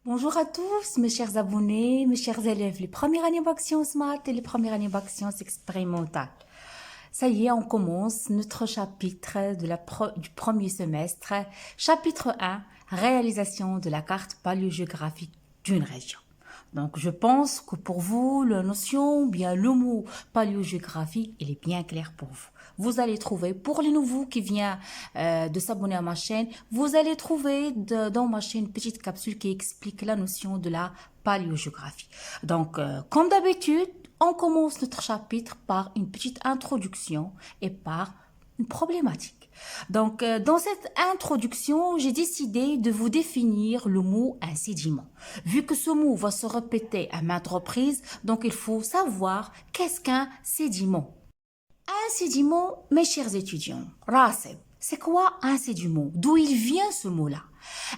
Bonjour à tous, mes chers abonnés, mes chers élèves, les premières années bac sciences maths et les premières années bac sciences expérimentales. Ça y est, on commence notre chapitre du premier semestre. Chapitre 1, réalisation de la carte paléogéographique d'une région. Donc, je pense que pour vous, la notion, bien le mot paléogéographie, il est bien clair pour vous. Vous allez trouver, pour les nouveaux qui viennent de s'abonner à ma chaîne, vous allez trouver dans ma chaîne une petite capsule qui explique la notion de la paléogéographie. Donc, comme d'habitude, on commence notre chapitre par une petite introduction et par une problématique. Donc, dans cette introduction, j'ai décidé de vous définir le mot un sédiment. Vu que ce mot va se répéter à maintes reprises, donc il faut savoir qu'est-ce qu'un sédiment. Un sédiment, mes chers étudiants, Raseb, c'est quoi un sédiment? D'où il vient ce mot-là?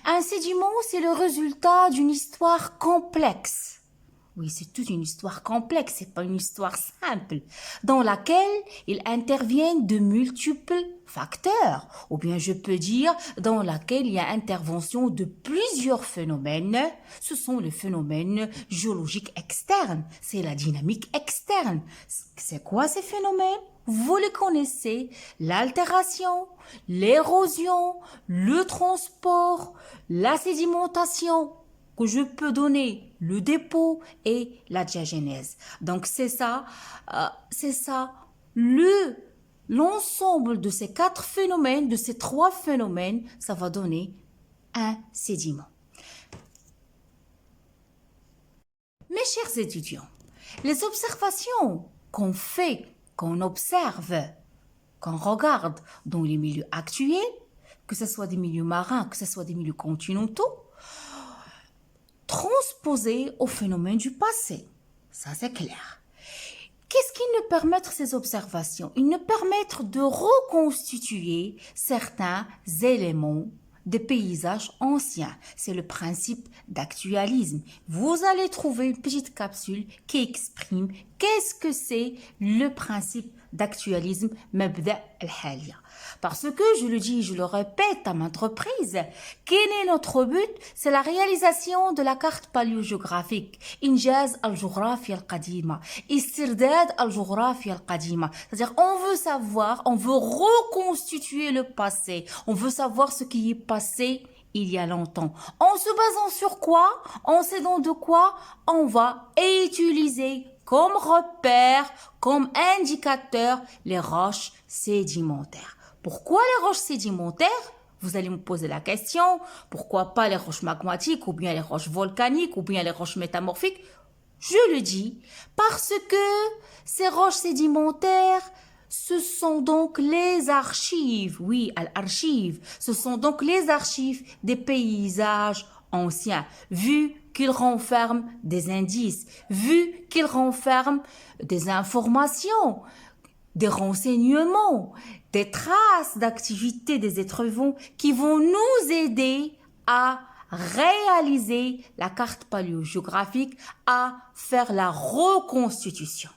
Un sédiment, c'est le résultat d'une histoire complexe. Oui, c'est toute une histoire complexe, c'est pas une histoire simple, dans laquelle il interviennent de multiples facteurs, ou bien je peux dire dans laquelle il y a intervention de plusieurs phénomènes. Ce sont les phénomènes géologiques externes, c'est la dynamique externe. C'est quoi ces phénomènes? Vous les connaissez, l'altération, l'érosion, le transport, la sédimentation, que je peux donner le dépôt et la diagénèse. Donc c'est ça, l'ensemble de ces quatre phénomènes, de ces trois phénomènes, ça va donner un sédiment. Mes chers étudiants, les observations qu'on fait, qu'on observe, qu'on regarde dans les milieux actuels, que ce soit des milieux marins, que ce soit des milieux continentaux, transposés au phénomène du passé. Ça, c'est clair. Qu'est-ce qui nous permettent ces observations? Ils nous permettent de reconstituer certains éléments des paysages anciens. C'est le principe d'actualisme. Vous allez trouver une petite capsule qui exprime qu'est-ce que c'est le principe d'actualisme مبدأ الحالية. Parce que, je le dis, je le répète à maintes reprises, quel est notre but? C'est la réalisation de la carte paléogéographique. إنجاز الجغرافيا القديمة. استرداد الجغرافيا القديمة. C'est-à-dire, on veut savoir, on veut reconstituer le passé. On veut savoir ce qui est passé il y a longtemps. En se basant sur quoi? En s'aidant de quoi? On va utiliser comme repère, comme indicateur, les roches sédimentaires. Pourquoi les roches sédimentaires? Vous allez me poser la question, pourquoi pas les roches magmatiques, ou bien les roches volcaniques, ou bien les roches métamorphiques? Je le dis, parce que ces roches sédimentaires, ce sont donc les archives, oui, l'archive, ce sont donc les archives des paysages anciens, vu qu'ils renferment des indices, vu qu'ils renferment des informations, des renseignements, des traces d'activité des êtres vivants qui vont nous aider à réaliser la carte paléogéographique, à faire la reconstitution.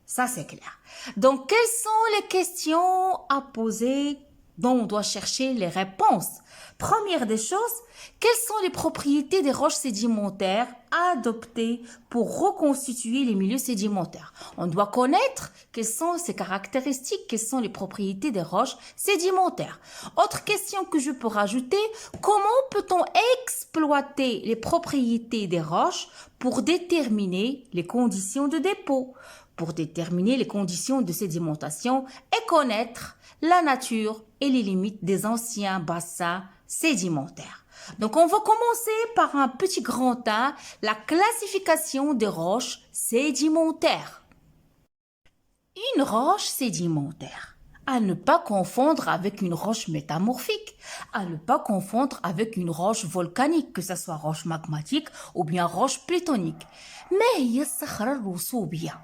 Ça, c'est clair. Donc, quelles sont les questions à poser dont on doit chercher les réponses? Première des choses, quelles sont les propriétés des roches sédimentaires adoptées pour reconstituer les milieux sédimentaires? On doit connaître quelles sont ces caractéristiques, quelles sont les propriétés des roches sédimentaires. Autre question que je peux rajouter, comment peut-on exploiter les propriétés des roches pour déterminer les conditions de dépôt, pour déterminer les conditions de sédimentation et connaître la nature et les limites des anciens bassins sédimentaires. Donc, on va commencer par un petit grand 1, la classification des roches sédimentaires. Une roche sédimentaire, à ne pas confondre avec une roche métamorphique, à ne pas confondre avec une roche volcanique, que ce soit roche magmatique ou bien roche plutonique. ما هي الصخرة الرسوبية؟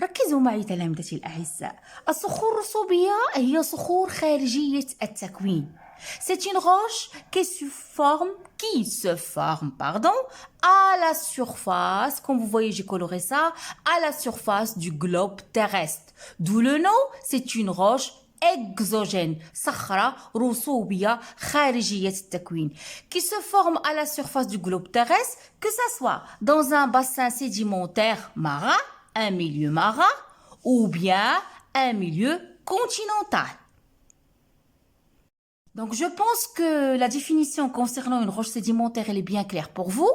ركزوا معي تلامذتي الأعزاء. الصخور الرسوبية هي صخور خارجية التكوين. C'est une roche qui se forme, à la surface, comme vous voyez, j'ai coloré ça, à la surface du globe terrestre. D'où le nom, c'est une roche exogènes, صخرة رسوبية خارجية التكوين, qui se forment à la surface du globe terrestre, que ça soit dans un bassin sédimentaire marin, un milieu marin, ou bien un milieu continental. Donc, je pense que la définition concernant une roche sédimentaire, elle est bien claire pour vous.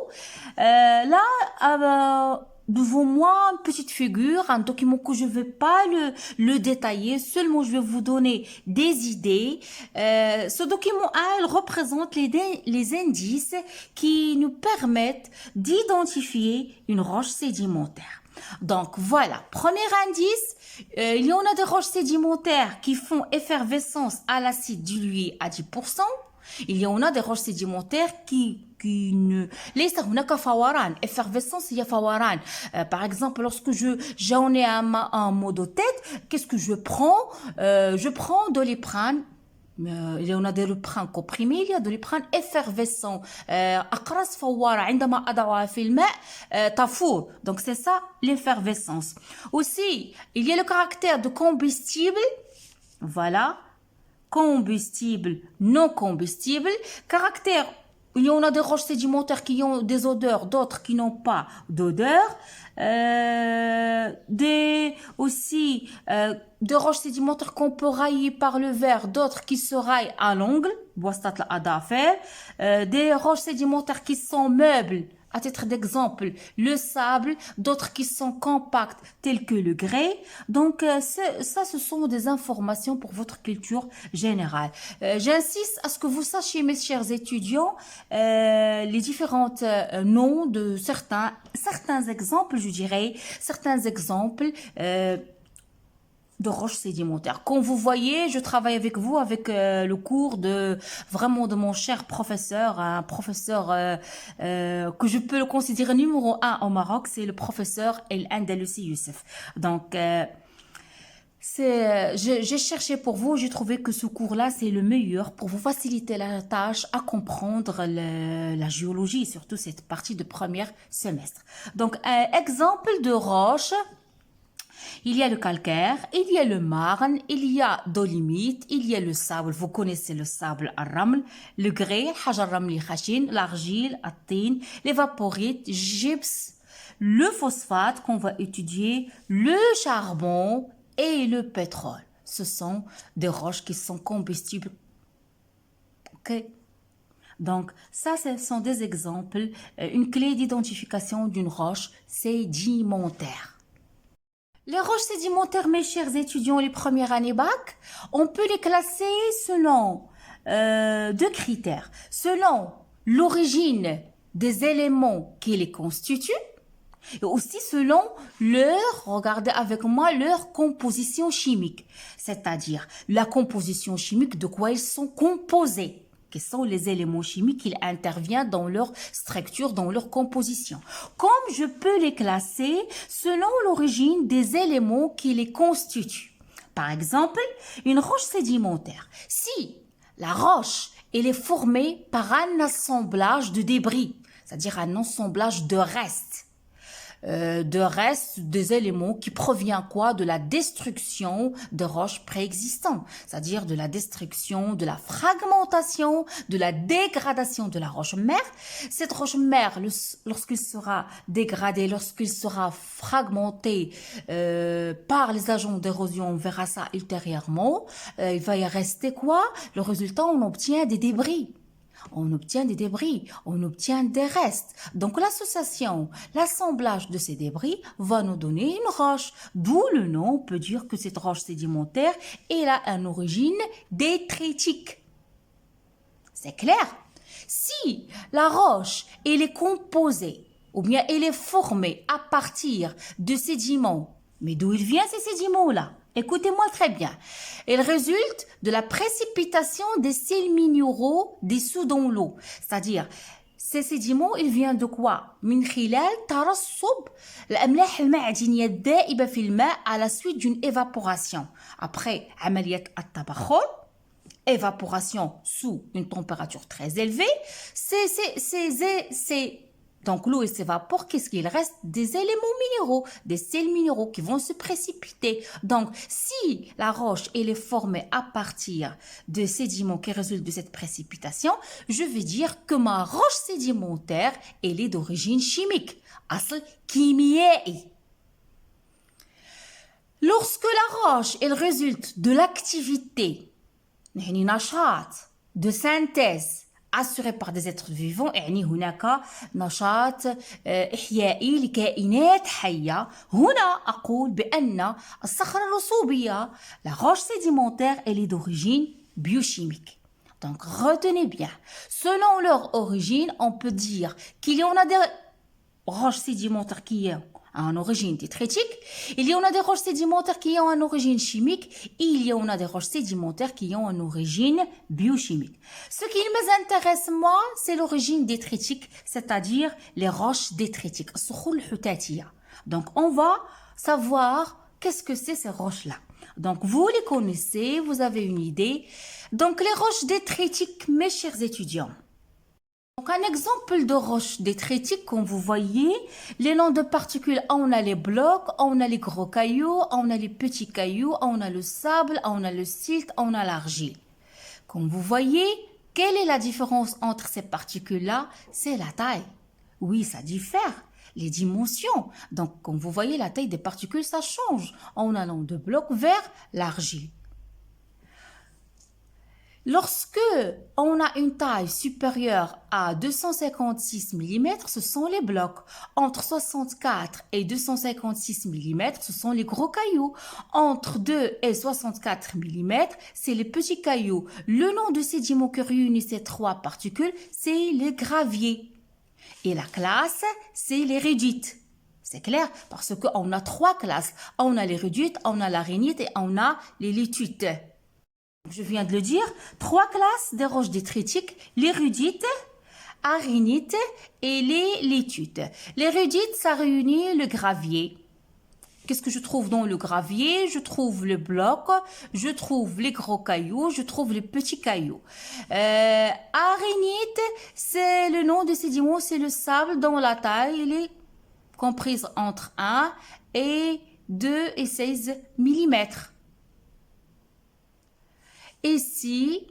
Devant moi, une petite figure, un document que je ne vais pas le détailler, seulement je vais vous donner des idées. Ce document, il représente les indices qui nous permettent d'identifier une roche sédimentaire. Donc voilà, premier indice, il y en a des roches sédimentaires qui font effervescence à l'acide dilué à 10%. Il y en a des roches sédimentaires qui ne ليس هناك فوران effervescence il y a فوران. Par exemple, lorsque j'en ai un mot de tête, qu'est-ce que je prends? Je prends de l'iprane. Il y en a des doliprane comprimés, il y a de l'iprane effervescent. أقراص فوارة عندما أضعها في الماء تفور. Donc c'est ça l'effervescence. Aussi, il y a le caractère de combustible. Voilà. Combustible, non combustible. Caractère, il y en a des roches sédimentaires qui ont des odeurs, d'autres qui n'ont pas d'odeur. Des roches sédimentaires qu'on peut railler par le verre, d'autres qui se raillent à l'ongle. Des roches sédimentaires qui sont meubles. À titre d'exemple, le sable, d'autres qui sont compacts tels que le grès. Donc ça, ce sont des informations pour votre culture générale. J'insiste à ce que vous sachiez, mes chers étudiants, les différents noms de certains exemples, je dirais, certains exemples de roches sédimentaires. Comme vous voyez, je travaille avec vous avec le cours de mon cher professeur, un professeur que je peux le considérer numéro 1 au Maroc, c'est le professeur El Andalusi Youssef. Donc j'ai cherché pour vous, j'ai trouvé que ce cours-là, c'est le meilleur pour vous faciliter la tâche à comprendre la géologie, surtout cette partie de premier semestre. Donc, exemple de roche. Il y a le calcaire, il y a le marne, il y a dolomite, il y a le sable. Vous connaissez le sable al-raml, le grès, hajar ramli khashin, l'argile, at-tin, l'évaporite, gypse, le phosphate qu'on va étudier, le charbon et le pétrole. Ce sont des roches qui sont combustibles. Ok? Donc, ça, ce sont des exemples, une clé d'identification d'une roche sédimentaire. Les roches sédimentaires, mes chers étudiants, les premières années bac, on peut les classer selon deux critères. Selon l'origine des éléments qui les constituent et aussi selon regardez avec moi, leur composition chimique. C'est-à-dire la composition chimique, de quoi ils sont composés. Quels sont les éléments chimiques qui interviennent dans leur structure, dans leur composition. Comme je peux les classer selon l'origine des éléments qui les constituent. Par exemple, une roche sédimentaire. Si la roche, elle est formée par un assemblage de débris, c'est-à-dire un assemblage de restes, des éléments qui provient quoi? De la destruction de roches préexistantes, c'est-à-dire de la destruction, de la fragmentation, de la dégradation de la roche mère. Cette roche mère, lorsqu'elle sera dégradée, lorsqu'elle sera fragmentée par les agents d'érosion, on verra ça ultérieurement, il va y rester quoi? Le résultat, on obtient des débris. On obtient des débris, on obtient des restes. Donc l'association, l'assemblage de ces débris va nous donner une roche. D'où le nom, on peut dire que cette roche sédimentaire, elle a une origine détritique. C'est clair? Si la roche, elle est composée, ou bien elle est formée à partir de sédiments, mais d'où il vient ces sédiments-là? Écoutez-moi très bien. Il résulte de la précipitation des sels minéraux dissous dans l'eau. C'est-à-dire, ces sédiments, ils viennent de quoi? من خلال ترسب الأملاح المعدنية الذائبة في الماء à la suite d'une évaporation. Après, عملية التبخر, évaporation sous une température très élevée, ces Donc l'eau s'évapore, qu'est-ce qu'il reste? Des éléments minéraux, des sels minéraux qui vont se précipiter. Donc si la roche elle est formée à partir de sédiments qui résultent de cette précipitation, je vais dire que ma roche sédimentaire elle est d'origine chimique. أصل كيميائي. Lorsque la roche elle résulte de l'activité يعني نشاط de synthèse assuré par des êtres vivants يعني هناك نشاط إحيائي لكائنات حية. هنا أقول بأن الصخرة الرسوبية la roche sédimentaire elle est d'origine biochimique. Donc retenez bien, selon leur origine on peut dire qu'il y en a des roches sédimentaires qui ont une origine détritique, il y en a des roches sédimentaires qui ont une origine chimique, et il y en a des roches sédimentaires qui ont une origine biochimique. Ce qui m'intéresse moi, c'est l'origine détritique, c'est-à-dire les roches détritiques. Donc on va savoir qu'est-ce que c'est ces roches-là. Donc vous les connaissez, vous avez une idée. Donc les roches détritiques, mes chers étudiants. Donc un exemple de roche détritique, comme vous voyez, les noms de particules, on a les blocs, on a les gros cailloux, on a les petits cailloux, on a le sable, on a le silt, on a l'argile. Comme vous voyez, quelle est la différence entre ces particules-là? C'est la taille. Oui, ça diffère. Les dimensions. Donc, comme vous voyez, la taille des particules, ça change en allant de blocs vers l'argile. Lorsque on a une taille supérieure à 256 mm, ce sont les blocs. Entre 64 et 256 mm, ce sont les gros cailloux. Entre 2 et 64 mm, c'est les petits cailloux. Le nom de sédiments qui réunissent ces trois particules, c'est les graviers. Et la classe, c'est les réduites. C'est clair parce qu'on a trois classes. On a les réduites, on a l'arénite et on a les litites. Je viens de le dire, trois classes des roches détritiques, les rudites, arénites et les litites. Les rudites, ça réunit le gravier. Qu'est-ce que je trouve dans le gravier? Je trouve le bloc, je trouve les gros cailloux, je trouve les petits cailloux. Arénite, c'est le nom de sédiment, c'est le sable dont la taille il est comprise entre 1 et 2 et 16 mm. Ici,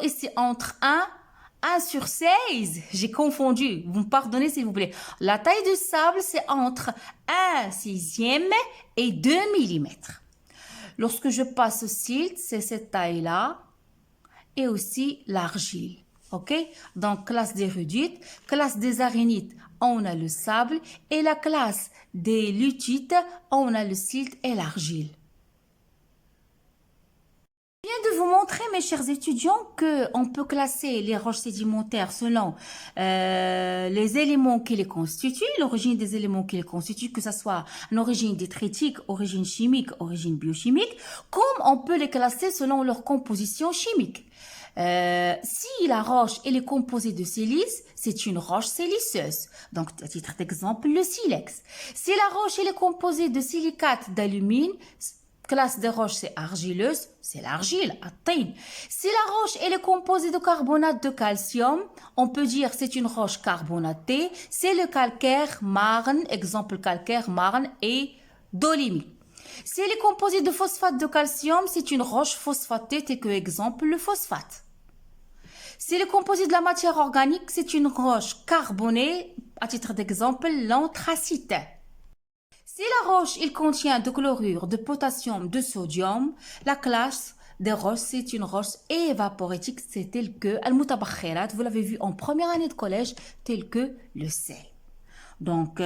ici entre 1 sur 16, j'ai confondu, vous me pardonnez s'il vous plaît. La taille du sable, c'est entre 1/6 et 2 mm. Lorsque je passe au silt, c'est cette taille-là, et aussi l'argile. Ok? Donc, classe des rudites, classe des arénites, on a le sable, et la classe des lutites, on a le silt et l'argile. Je viens de vous montrer, mes chers étudiants, qu'on peut classer les roches sédimentaires selon les éléments qui les constituent, l'origine des éléments qui les constituent, que ce soit une origine détritique, origine chimique, origine biochimique, comme on peut les classer selon leur composition chimique. Si la roche elle est composée de silice, c'est une roche siliceuse. Donc, à titre d'exemple, le silex. Si la roche elle est composée de silicate d'alumine, classe des roches, c'est argileuse, c'est l'argile, atteint. Si la roche elle est composée de carbonate de calcium, on peut dire c'est une roche carbonatée, c'est le calcaire marne, exemple calcaire marne et dolomite. Si elle est composée de phosphate de calcium, c'est une roche phosphatée, tel que exemple le phosphate. Si elle est composée de la matière organique, c'est une roche carbonée, à titre d'exemple l'anthracite. Si la roche il contient de chlorure, de potassium, de sodium, la classe des roches c'est une roche évaporétique, c'est tel que al-mutabakhirat, vous l'avez vu en première année de collège, tel que le sel. Donc,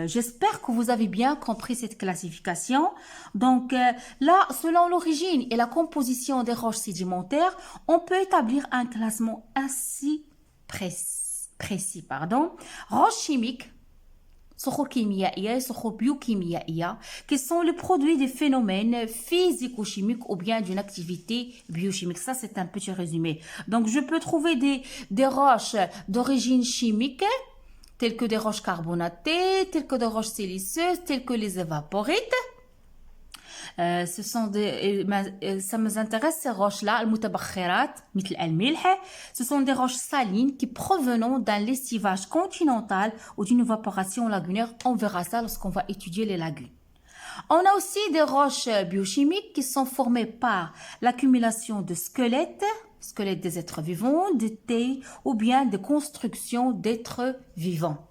j'espère que vous avez bien compris cette classification. Donc, là, selon l'origine et la composition des roches sédimentaires, on peut établir un classement assez précis. Roches chimiques, biochimiques, qui sont le produit des phénomènes physico-chimiques ou bien d'une activité biochimique. Ça, c'est un petit résumé. Donc, je peux trouver des roches d'origine chimique, telles que des roches carbonatées, telles que des roches siliceuses, telles que les évaporites. Ce sont ça m'intéresse ces roches-là, المتبخرات مثل الملح. Ce sont des roches salines qui provenant d'un lessivage continental ou d'une évaporation lagunaire. On verra ça lorsqu'on va étudier les lagunes. On a aussi des roches biochimiques qui sont formées par l'accumulation de squelettes des êtres vivants, de tailles ou bien de constructions d'êtres vivants.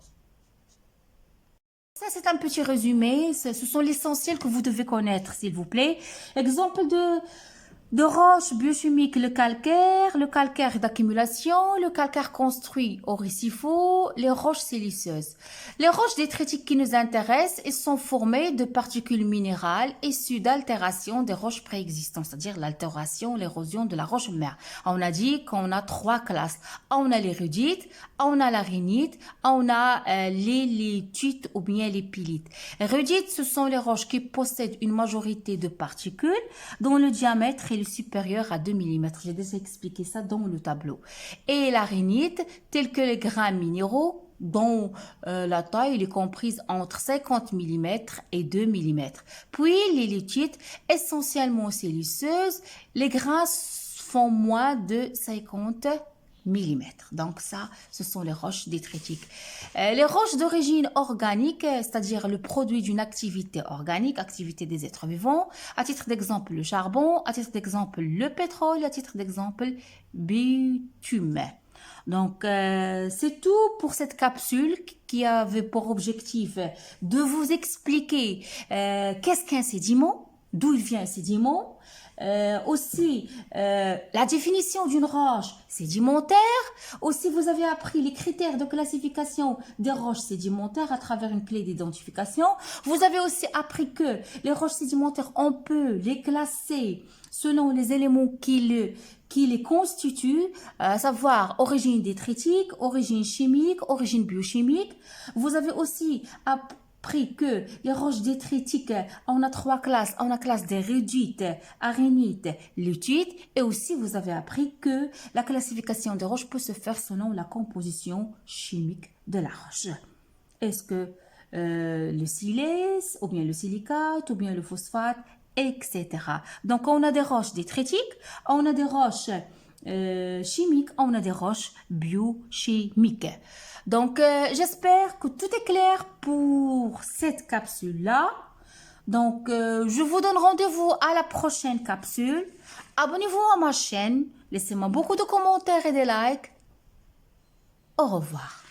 Ça, c'est un petit résumé. Ce sont l'essentiel que vous devez connaître, s'il vous plaît. Exemple de roches biochimiques, le calcaire d'accumulation, le calcaire construit au récifaux, les roches siliceuses. Les roches détritiques qui nous intéressent, elles sont formées de particules minérales issues d'altération des roches préexistantes, c'est-à-dire l'altération, l'érosion de la roche mère. On a dit qu'on a 3 classes. On a l'érudite, on a l'arénite, on a les lithites ou bien les pylites. Érudite, ce sont les roches qui possèdent une majorité de particules dont le diamètre est supérieur à 2 mm. J'ai déjà expliqué ça dans le tableau. Et l'arénite, tels que les grains minéraux, dont la taille est comprise entre 50 mm et 2 mm. Puis les lithites, essentiellement siliceuses, les grains font moins de 50 mm. Donc ça, ce sont les roches détritiques. Les roches d'origine organique, c'est-à-dire le produit d'une activité organique, activité des êtres vivants. À titre d'exemple, le charbon, à titre d'exemple, le pétrole, à titre d'exemple, bitume. Donc, c'est tout pour cette capsule qui avait pour objectif de vous expliquer qu'est-ce qu'un sédiment, d'où il vient un sédiment, aussi la définition d'une roche sédimentaire. Aussi, vous avez appris les critères de classification des roches sédimentaires à travers une clé d'identification. Vous avez aussi appris que les roches sédimentaires, on peut les classer selon les éléments qui les constituent, à savoir origine détritique, origine chimique, origine biochimique. Vous avez aussi appris que les roches détritiques, on a 3 classes. On a classe d'érudite, arénite, luthite. Et aussi, vous avez appris que la classification des roches peut se faire selon la composition chimique de la roche. Est-ce que le silèce, ou bien le silicate, ou bien le phosphate, etc. Donc, on a des roches détritiques, on a des roches chimiques, on a des roches biochimiques. Donc, j'espère que tout est clair pour cette capsule-là. Donc, je vous donne rendez-vous à la prochaine capsule. Abonnez-vous à ma chaîne. Laissez-moi beaucoup de commentaires et des likes. Au revoir.